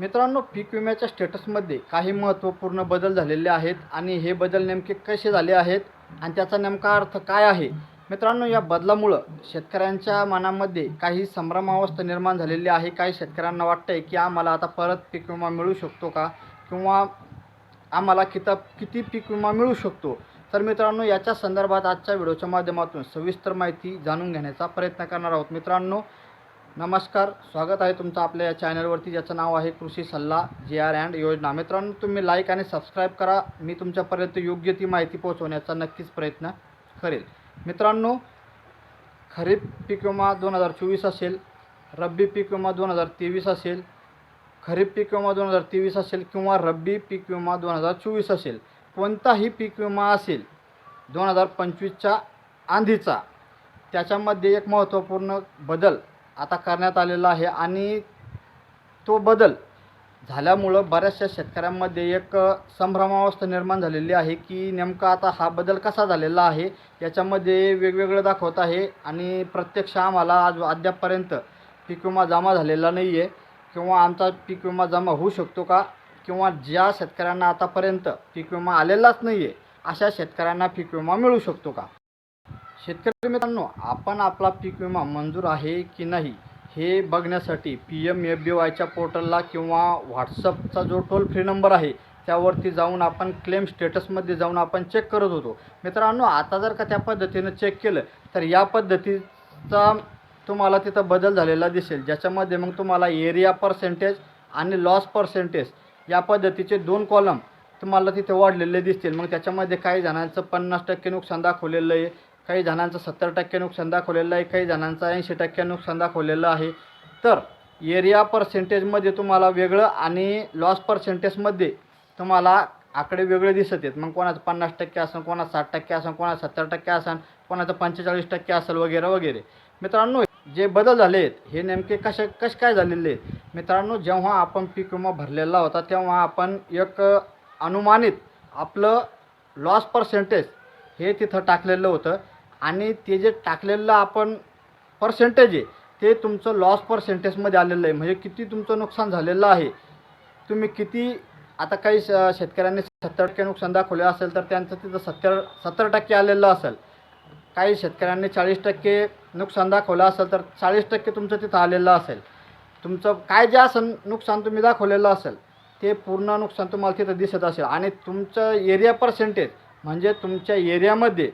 मित्रांनो, पीक विम्याच्या स्टेटसमध्ये काही महत्त्वपूर्ण बदल झालेले आहेत आणि हे बदल नेमके कसे झाले आहेत आणि त्याचा नेमका अर्थ काय आहे. मित्रांनो, या बदलामुळं शेतकऱ्यांच्या मनामध्ये काही संभ्रमावस्था निर्माण झालेली आहे. काही शेतकऱ्यांना वाटतं आहे की आम्हाला आता परत पीक विमा मिळू शकतो का, किंवा आम्हाला किती पीक विमा मिळू शकतो. तर मित्रांनो, याच्या संदर्भात आजच्या व्हिडिओच्या माध्यमातून सविस्तर माहिती जाणून घेण्याचा प्रयत्न करणार आहोत. मित्रांनो नमस्कार, स्वागत आहे तुमचं आपल्या या चॅनलवरती, ज्याचं नाव आहे कृषी सल्ला JR&D योजना. मित्रांनो, तुम्ही लाईक आणि सबस्क्राईब करा. मी तुमच्यापर्यंत योग्य ती माहिती पोहोचवण्याचा नक्कीच प्रयत्न करेल. मित्रांनो, खरीप पीक विमा 2024 असेल, रब्बी पीक विमा 2023 असेल, खरीप पीक विमा 2023 असेल किंवा रब्बी पीक विमा 2024 असेल, कोणताही पीक विमा असेल 2025च्या आधीचा, त्याच्यामध्ये एक महत्त्वपूर्ण बदल आता करण्यात आलेला आहे. आणि तो बदल झाल्यामुळं बऱ्याचशा शेतकऱ्यांमध्ये एक संभ्रमावस्था निर्माण झालेली आहे की नेमका आता हा बदल कसा झालेला आहे. याच्यामध्ये वेगवेगळं दाखवत आहे आणि प्रत्यक्ष आम्हाला अद्यापपर्यंत पीक विमा जमा झालेला नाही आहे, किंवा आमचा पीक विमा जमा होऊ शकतो का, किंवा ज्या शेतकऱ्यांना आतापर्यंत पीक विमा आलेलाच नाही आहे अशा शेतकऱ्यांना पीक विमा मिळू शकतो का. शेतकरी मित्रांनो, आपण आपला पीक विमा मंजूर आहे की नाही हे बघण्यासाठी PMFBYच्या पोर्टलला किंवा व्हॉट्सअपचा जो टोल फ्री नंबर आहे त्यावरती जाऊन आपण क्लेम स्टेटसमध्ये जाऊन आपण चेक करत होतो. मित्रांनो, आता जर का त्या पद्धतीनं चेक केलं तर या पद्धतीचा तुम्हाला तिथं बदल झालेला दिसेल, ज्याच्यामध्ये मग तुम्हाला एरिया पर्सेंटेज आणि लॉस पर्सेंटेज या पद्धतीचे 2 कॉलम तुम्हाला तिथे वाढलेले दिसतील. मग त्याच्यामध्ये काही जणांचं 50% नुकसान दाखवलेलं आहे, काही जणांचं 70% नुकसान दाखवलेलं आहे, काही जणांचं 80% नुकसान दाखवलेलं आहे. तर एरिया पर्सेंटेजमध्ये तुम्हाला वेगळं आणि लॉस पर्सेंटेजमध्ये तुम्हाला आकडे वेगळे दिसत आहेत. मग कोणाचं 50% असेल, कोणाचं 60% असेल, कोणाचं 70% असेल, कोणाचं 45% असेल, वगैरे वगैरे. मित्रांनो, जे बदल झाले आहेत हे नेमके कसे काय झालेले आहेत. मित्रांनो, जेव्हा आपण पीक विमा भरलेला होता तेव्हा आपण एक अनुमानित आपलं लॉस पर्सेंटेज हे तिथं टाकलेलं होतं आणि ते जे टाकलेलं आपण पर्सेंटेज आहे ते तुमचं लॉस पर्सेंटेजमध्ये आलेलं आहे. म्हणजे किती तुमचं नुकसान झालेलं आहे, तुम्ही किती. आता काही शेतकऱ्यांनी 70% नुकसान दाखवले असेल तर त्यांचं तिथं 70% आलेलं असेल. काही शेतकऱ्यांनी 40% नुकसान दाखवलं असेल तर 40% तुमचं तिथं आलेलं असेल. तुमचं काय जे असं नुकसान तुम्ही दाखवलेलं असेल ते पूर्ण नुकसान तुम्हाला तिथं दिसत असेल. आणि तुमचं एरिया पर्सेंटेज म्हणजे तुमच्या एरियामध्ये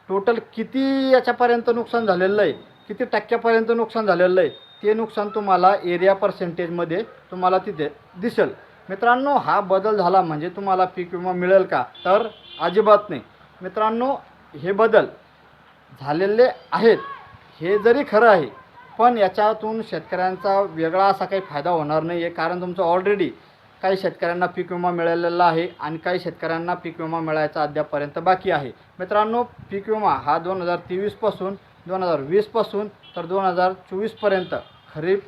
टोटल किती याच्यापर्यंत नुकसान झालेलं आहे, किती टक्क्यापर्यंत नुकसान झालेलं आहे, ते नुकसान तुम्हाला एरिया पर्सेंटेजमध्ये तुम्हाला तिथे दिसेल. मित्रांनो, हा बदल झाला म्हणजे तुम्हाला पीक विमा मिळेल का, तर अजिबात नाही. मित्रांनो, हे बदल झालेले आहेत हे जरी खरं आहे, पण याच्यातून शेतकऱ्यांचा वेगळा असा काही फायदा होणार नाही आहे. कारण तुमचं ऑलरेडी काही शेतकऱ्यांना पीक विमा मिळालेला आहे आणि काही शेतकऱ्यांना पीक विमा मिळायचा अद्यापपर्यंत बाकी आहे. मित्रांनो, पीक विमा हा 2023पासून 2020पासून तर 2024पर्यंत, खरीप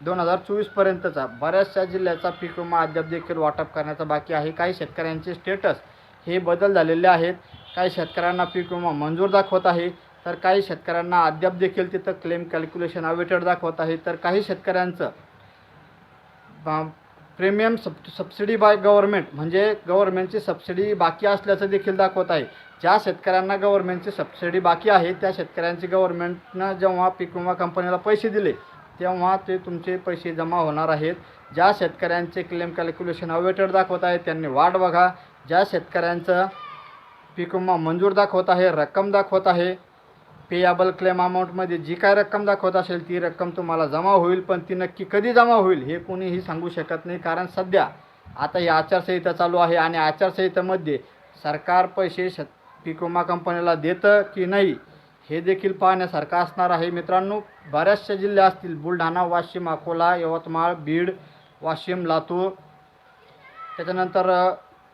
2024पर्यंतचा बऱ्याचशा जिल्ह्याचा पीक विमा अद्याप देखील वाटप करण्याचा बाकी आहे. काही शेतकऱ्यांचे स्टेटस हे बदल झालेले आहेत. काही शेतकऱ्यांना पीक विमा मंजूर दाखवत आहे, तर काही शेतकऱ्यांना अद्याप देखील तिथं क्लेम कॅल्क्युलेशन अवेटेड दाखवत आहे. तर काही शेतकऱ्यांचं प्रीमियम सबसिडी बाय गव्हर्नमेंट म्हणजे गव्हर्नमेंटची सबसिडी बाकी असल्याचं देखील दाखवत आहे. ज्या शेतकऱ्यांना गव्हर्नमेंटची सबसिडी बाकी आहे त्या शेतकऱ्यांची गव्हर्नमेंटनं जेव्हा पीक विमा कंपनीला पैसे दिले तेव्हा ते तुमचे पैसे जमा होणार आहेत. ज्या शेतकऱ्यांचे क्लेम कॅल्क्युलेशन अवेटेड दाखवत आहे त्यांनी वाट बघा. ज्या शेतकऱ्यांचं पीक विमा मंजूर दाखवत आहे, रक्कम दाखवत आहे, पेएबल क्लेम अमाऊंटमध्ये जी काय रक्कम दाखवत असेल ती रक्कम तुम्हाला जमा होईल. पण ती नक्की कधी जमा होईल हे कोणीही सांगू शकत नाही. कारण सध्या आता ही आचारसंहिता चालू आहे आणि आचारसंहितेमध्ये सरकार पैसे पीक विमा कंपनीला देतं की नाही हे देखील पाहण्यासारखं असणार आहे. मित्रांनो, बऱ्याचशा जिल्हे असतील, बुलढाणा, वाशिम, अकोला, यवतमाळ, बीड, वाशिम, लातूर, त्याच्यानंतर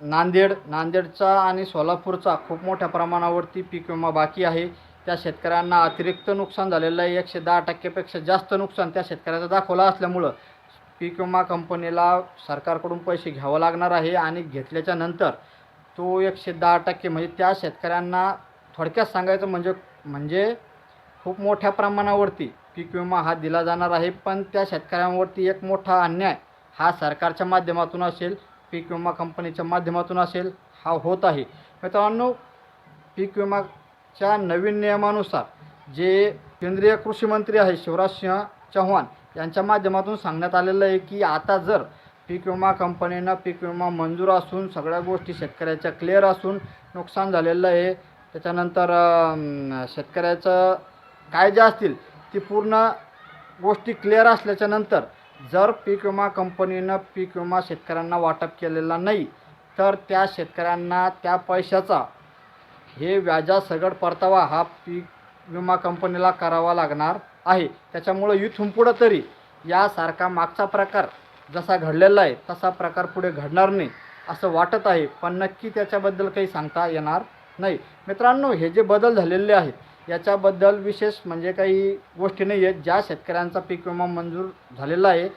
नांदेडचा आणि सोलापूरचा खूप मोठ्या प्रमाणावरती पीक विमा बाकी आहे. त्या शेतकऱ्यांना अतिरिक्त नुकसान झालेलं आहे. 110%पेक्षा जास्त नुकसान त्या शेतकऱ्याचं दाखवलं असल्यामुळं पीक विमा कंपनीला सरकारकडून पैसे घ्यावं लागणार आहे. आणि घेतल्याच्या नंतर तो 110% म्हणजे त्या शेतकऱ्यांना थोडक्यात सांगायचं म्हणजे खूप मोठ्या प्रमाणावरती पीक विमा हा दिला जाणार आहे. पण त्या शेतकऱ्यांवरती एक मोठा अन्याय हा सरकारच्या माध्यमातून असेल, पीक विमा कंपनीच्या माध्यमातून असेल, हा होत आहे. मित्रांनो, पीक विमाच्या नवीन नियमानुसार जे केंद्रीय कृषी मंत्री आहे शिवराजसिंह चौहान यांच्या माध्यमातून सांगण्यात आलेलं आहे की आता जर पीक विमा कंपनीनं पीक विमा मंजूर असून सगळ्या गोष्टी शेतकऱ्याच्या क्लिअर असून नुकसान झालेलं आहे, त्याच्यानंतर शेतकऱ्याचं काय जे असतील ती पूर्ण गोष्टी क्लिअर असल्याच्यानंतर जर पीक विमा कंपनीनं पीक विमा शेतकऱ्यांना वाटप केलेला नाही तर त्या शेतकऱ्यांना त्या पैशाचा हे व्याजासकट परतावा हा पीक विमा कंपनीला करावा लागणार आहे. त्याच्यामुळं इथून पुढं तरी यासारखा मागचा प्रकार जसा घडलेला आहे तसा प्रकार पुढे घडणार नाही असं वाटत आहे, पण नक्की त्याच्याबद्दल काही सांगता येणार नाही. मित्रांनो, हे जे बदल झालेले आहेत याच्याबद्दल विशेष म्हणजे काही गोष्टी नाही आहेत. ज्या शेतकऱ्यांचा पीक विमा मंजूर झालेला आहे,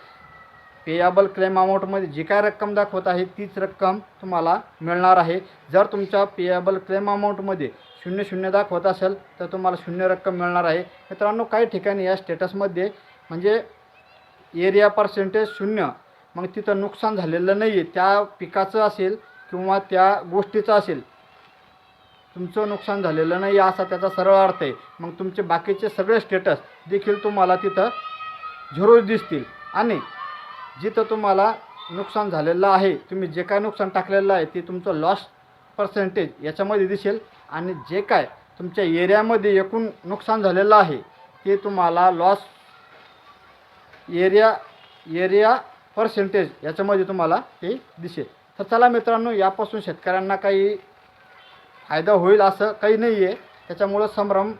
पेएबल क्लेम अमाऊंटमध्ये जी काय रक्कम दाखवत आहे तीच रक्कम तुम्हाला मिळणार आहे. जर तुमच्या पेएबल क्लेम अमाऊंटमध्ये 00 दाखवत असेल तर तुम्हाला 0 रक्कम मिळणार आहे. मित्रांनो, काही ठिकाणी या स्टेटसमध्ये म्हणजे एरिया पर्सेंटेज 0, मग तिथं नुकसान झालेलं नाही आहे, त्या पिकाचं असेल किंवा त्या गोष्टीचं असेल, तुमचं नुकसान झालेलं नाही असा त्याचा सरळ अर्थ आहे. मग तुमचे बाकीचे सगळे स्टेटस देखील तुम्हाला तिथं झिरोज दिसतील आणि जिथं तुम्हाला नुकसान झालेलं आहे, तुम्ही जे काय नुकसान टाकलेलं आहे ते तुमचं लॉस पर्सेंटेज याच्यामध्ये दिसेल आणि जे काय तुमच्या एरियामध्ये एकूण नुकसान झालेलं आहे ते तुम्हाला लॉस एरिया पर्सेंटेज याच्यामध्ये तुम्हाला ते दिसेल. तर चला मित्रांनो, यापासून शेतकऱ्यांना काही फायदा होईल असं काही नाही आहे. त्याच्यामुळं संभ्रम